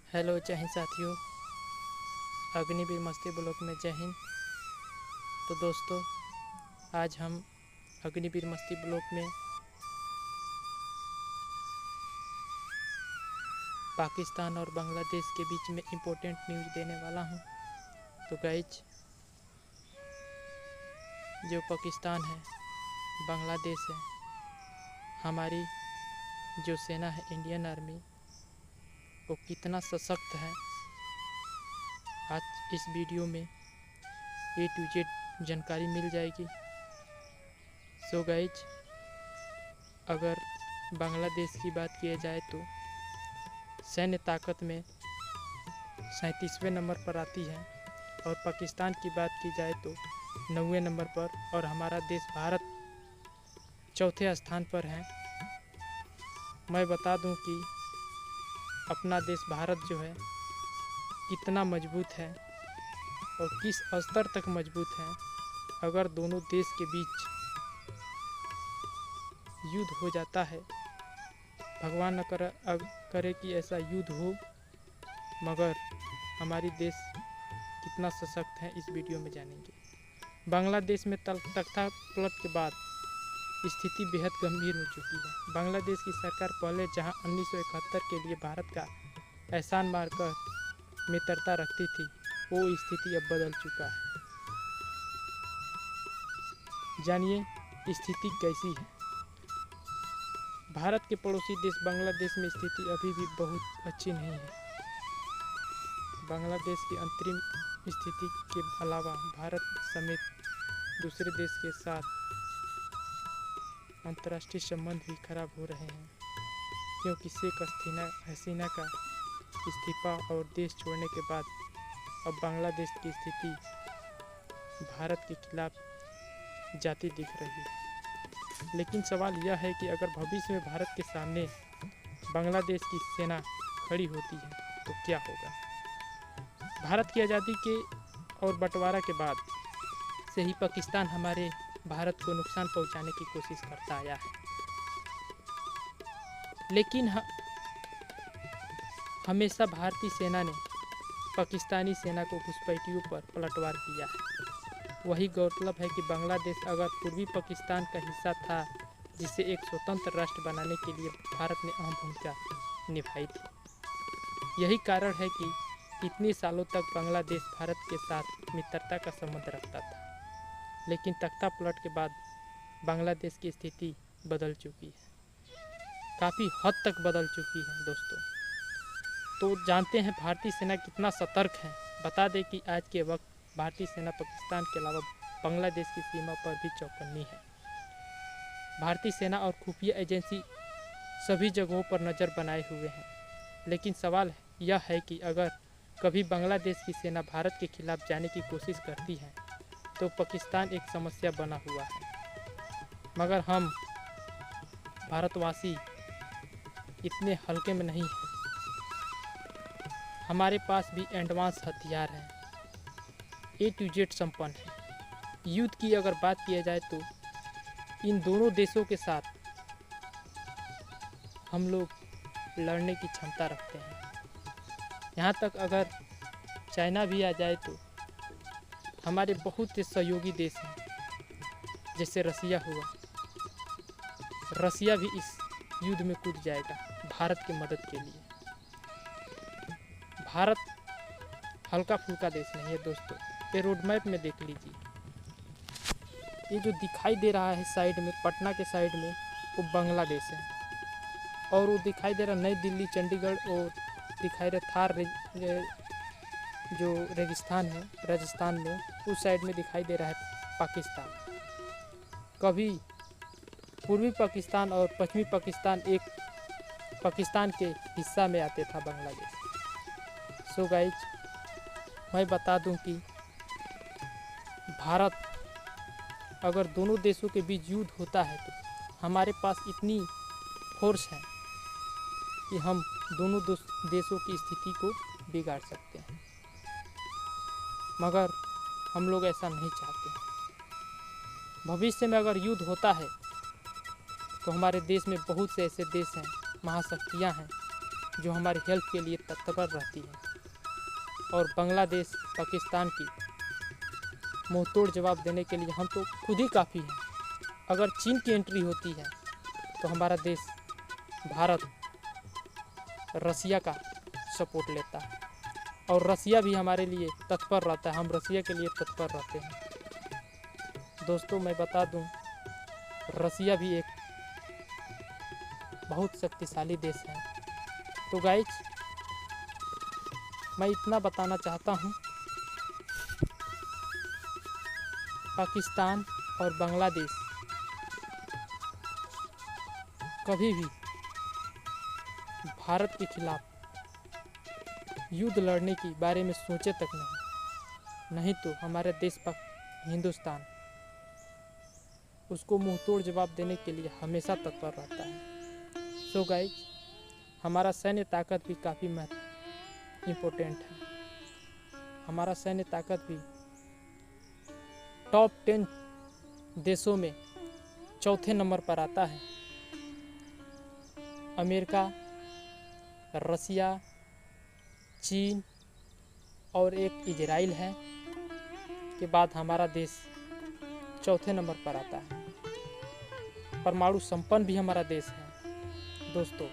Hello जय हिंद साथियों, अग्निवीर मस्ती ब्लॉक में जय हिंद। तो दोस्तों, आज हम अग्निवीर मस्ती ब्लॉक में पाकिस्तान और बांग्लादेश के बीच में इम्पोर्टेंट न्यूज़ देने वाला हूं। तो गाइज, जो पाकिस्तान है, बांग्लादेश है, हमारी जो सेना है इंडियन आर्मी, वो कितना सशक्त है, आज इस वीडियो में A to Z जानकारी मिल जाएगी। सो गाइज, अगर बांग्लादेश की बात किया जाए तो सैन्य ताकत में 37वें नंबर पर आती है, और पाकिस्तान की बात की जाए तो 9वें नंबर पर, और हमारा देश भारत चौथे स्थान पर है। मैं बता दूं कि अपना देश भारत जो है कितना मजबूत है और किस स्तर तक मजबूत है। अगर दोनों देश के बीच युद्ध हो जाता है, भगवान न करे कि ऐसा युद्ध हो, मगर हमारी देश कितना सशक्त है इस वीडियो में जानेंगे। बांग्लादेश में तख्ता पलट के बाद स्थिति बेहद गंभीर हो चुकी है। बांग्लादेश की सरकार पहले जहां 1971 के लिए भारत का एहसान मारकर मित्रता रखती थी, वो स्थिति अब बदल चुका है। जानिए स्थिति कैसी है। भारत के पड़ोसी देश बांग्लादेश में स्थिति अभी भी बहुत अच्छी नहीं है। बांग्लादेश की अंतरिम स्थिति के अलावा भारत समेत दूसरे देश के साथ अंतर्राष्ट्रीय संबंध भी खराब हो रहे हैं, क्योंकि शेख हसीना का इस्तीफा और देश छोड़ने के बाद अब बांग्लादेश की स्थिति भारत के खिलाफ जाती दिख रही है। लेकिन सवाल यह है कि अगर भविष्य में भारत के सामने बांग्लादेश की सेना खड़ी होती है तो क्या होगा। भारत की आज़ादी के और बंटवारा के बाद से ही पाकिस्तान हमारे भारत को नुकसान पहुंचाने की कोशिश करता आया है, लेकिन हमेशा भारतीय सेना ने पाकिस्तानी सेना को घुसपैठियों पर पलटवार किया है। वही गौरतलब है कि बांग्लादेश अगर पूर्वी पाकिस्तान का हिस्सा था, जिसे एक स्वतंत्र राष्ट्र बनाने के लिए भारत ने अहम भूमिका निभाई थी। यही कारण है कि इतने सालों तक बांग्लादेश भारत के साथ मित्रता का संबंध रखता था। लेकिन तख्ता पलट के बाद बांग्लादेश की स्थिति बदल चुकी है, काफ़ी हद तक बदल चुकी है दोस्तों। तो जानते हैं भारतीय सेना कितना सतर्क है। बता दें कि आज के वक्त भारतीय सेना पाकिस्तान के अलावा बांग्लादेश की सीमा पर भी चौकन्नी है। भारतीय सेना और खुफिया एजेंसी सभी जगहों पर नज़र बनाए हुए हैं। लेकिन सवाल यह है कि अगर कभी बांग्लादेश की सेना भारत के खिलाफ जाने की कोशिश करती है तो पाकिस्तान एक समस्या बना हुआ है। मगर हम भारतवासी इतने हल्के में नहीं हैं। हमारे पास भी एडवांस हथियार हैं, A to Z संपन्न है। युद्ध की अगर बात किया जाए तो इन दोनों देशों के साथ हम लोग लड़ने की क्षमता रखते हैं। यहाँ तक अगर चाइना भी आ जाए तो हमारे बहुत से सहयोगी देश हैं, जैसे रसिया हुआ। रसिया भी इस युद्ध में कूद जाएगा भारत की मदद के लिए। भारत हल्का फुल्का देश नहीं है दोस्तों। ये रोड मैप में देख लीजिए, ये जो दिखाई दे रहा है साइड में, पटना के साइड में, वो बांग्लादेश है। और वो दिखाई दे रहा नई दिल्ली, चंडीगढ़, और दिखाई रहा थार जो रेगिस्तान है राजस्थान में, उस साइड में दिखाई दे रहा है पाकिस्तान। कभी पूर्वी पाकिस्तान और पश्चिमी पाकिस्तान एक पाकिस्तान के हिस्सा में आते था बांग्लादेश। सो गाइज, मैं बता दूं कि भारत अगर दोनों देशों के बीच युद्ध होता है तो हमारे पास इतनी फोर्स है कि हम दोनों देशों की स्थिति को बिगाड़ सकते हैं। मगर हम लोग ऐसा नहीं चाहते हैं। भविष्य में अगर युद्ध होता है तो हमारे देश में बहुत से ऐसे देश हैं, महाशक्तियाँ हैं, जो हमारी हेल्प के लिए तत्पर रहती है। और बांग्लादेश पाकिस्तान की मुंह तोड़ जवाब देने के लिए हम तो खुद ही काफ़ी हैं। अगर चीन की एंट्री होती है तो हमारा देश भारत रसिया का सपोर्ट लेता है और रसिया भी हमारे लिए तत्पर रहता है, हम रसिया के लिए तत्पर रहते हैं। दोस्तों मैं बता दूं, रसिया भी एक बहुत शक्तिशाली देश है। तो गाइज मैं इतना बताना चाहता हूं, पाकिस्तान और बांग्लादेश कभी भी भारत के खिलाफ युद्ध लड़ने के बारे में सोचे तक नहीं तो हमारे देश हिंदुस्तान उसको मुंह तोड़ जवाब देने के लिए हमेशा तत्पर रहता है। सो गाइज हमारा सैन्य ताकत भी काफ़ी इम्पोर्टेंट है। हमारा सैन्य ताकत भी टॉप 10 देशों में चौथे नंबर पर आता है। अमेरिका, रसिया, चीन और एक इजराइल है के बाद हमारा देश चौथे नंबर पर आता है। परमाणु संपन्न भी हमारा देश है। दोस्तों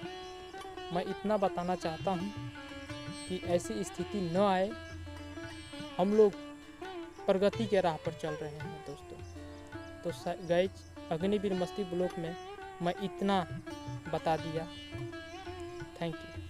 मैं इतना बताना चाहता हूँ कि ऐसी स्थिति न आए, हम लोग प्रगति के राह पर चल रहे हैं दोस्तों। तो गाइज अग्निवीर मस्ती ब्लॉक में मैं इतना बता दिया। Thank you.